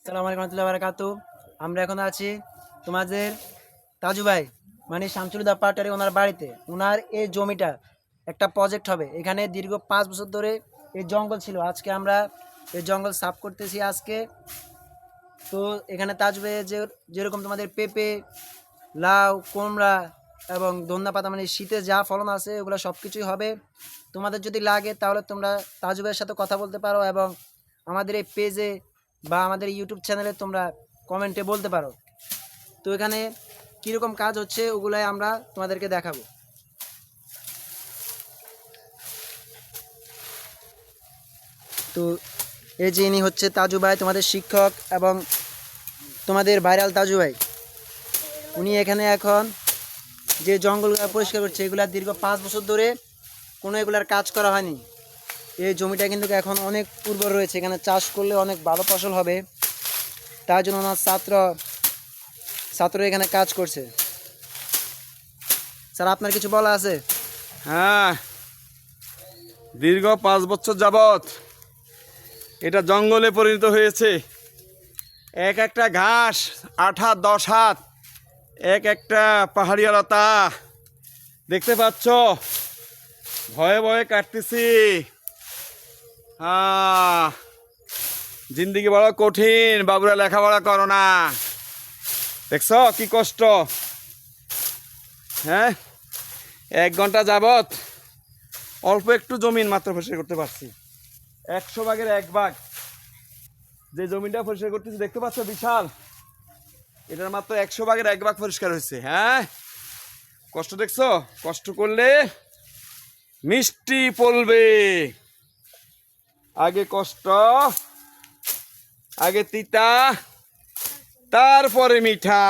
আসসালামু আলাইকুম রহমতুল্লাহি ওয়া বারাকাতুহু। আমরা এখন আছি তোমাদের তাজু ভাই মানে শামসুলুদা পাটারি ওনার বাড়িতে। ওনার এই জমিটা একটা প্রজেক্ট হবে। এখানে দীর্ঘ 5 বছর ধরে এই জঙ্গল ছিল। আজকে আমরা এই জঙ্গল সাফ করতেছি আজকে। তো এখানে তাজু ভাই যেরকম তোমাদের পেঁপে, লাউ, কুমড়া এবং ধনিয়া পাতা মানে শীতে যা ফলন আছে ওগুলো সব কিছুই হবে। তোমাদের যদি লাগে তাহলে তোমরা তাজু ভাইয়ের সাথে কথা বলতে পারো এবং আমাদের এই পেজে বা আমাদের ইউটিউব চ্যানেলে তোমরা কমেন্টে বলতে পারো। তো এখানে কীরকম কাজ হচ্ছে ওগুলাই আমরা তোমাদেরকে দেখাবো। তো এই যে ইনি হচ্ছে তাজু ভাই, তোমাদের শিক্ষক এবং তোমাদের ভাইরাল তাজু ভাই। উনি এখানে এখন যে জঙ্গলগুলো পরিষ্কার করছে এগুলা দীর্ঘ 5 বছর ধরে কোনো এগুলার কাজ করা হয়নি। এই জমিটা কিন্তু এখন অনেক উর্বর রয়েছে, এখানে চাষ করলে অনেক ভালো ফসল হবে। তার জন্য ওনার ছাত্র এখানে কাজ করছে। স্যার, আপনার কিছু বলা আছে? হ্যাঁ, দীর্ঘ 5 বছর যাবত এটা জঙ্গলে পরিণত হয়েছে। এক একটা ঘাস 8 হাত 10 হাত, এক একটা পাহাড়িয়া লতা দেখতে পাচ্ছ। ভয়ে ভয়ে কাটতেছি। জিন্দিগি বড় কঠিন, বাবুরা লেখাপড়া করো না। দেখছ কি কষ্ট। হ্যাঁ, 1 ঘন্টা যাবত অল্প একটু জমিন মাত্র পরিষ্কার করতে পারছি। 100 ভাগের 1 ভাগ যে জমিটা পরিষ্কার করতেছি দেখতে পাচ্ছ বিশাল, এটার মাত্র 100 ভাগের 1 ভাগ পরিষ্কার হয়েছে। হ্যাঁ, কষ্ট দেখছো? কষ্ট করলে মিষ্টি পড়বে। আগে কষ্ট, আগে তিতা, তারপরে মিঠা।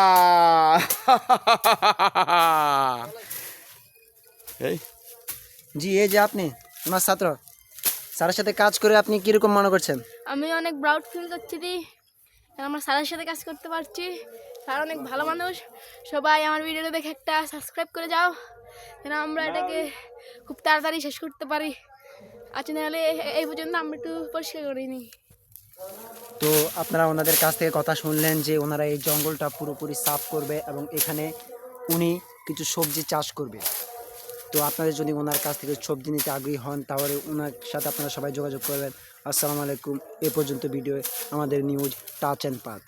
এই জি, এই যে আপনি ওনার ছাত্র, স্যারের সাথে কাজ করে আপনি কীরকম মনে করছেন? আমি অনেক প্রাউড ফিল করছি আমার স্যারের সাথে কাজ করতে পারছি। স্যার অনেক ভালো মানুষ। সবাই আমার ভিডিওটা দেখে একটা সাবস্ক্রাইব করে যাও, যেন আমরা এটাকে খুব তাড়াতাড়ি শেষ করতে পারি। আচ্ছা, নাহলে এই পর্যন্ত আমরা একটু পরিষ্কার করিনি। তো আপনারা ওনাদের কাছ থেকে কথা শুনলেন যে ওনারা এই জঙ্গলটা পুরোপুরি সাফ করবে এবং এখানে উনি কিছু সবজি চাষ করবে। তো আপনাদের যদি ওনার কাছ থেকে সবজি নিতে আগ্রহী হন তাহলে ওনার সাথে আপনারা সবাই যোগাযোগ করবেন। আসসালামু আলাইকুম। এ পর্যন্ত ভিডিও আমাদের নিউজ টাচ অ্যান্ড পাঁচ।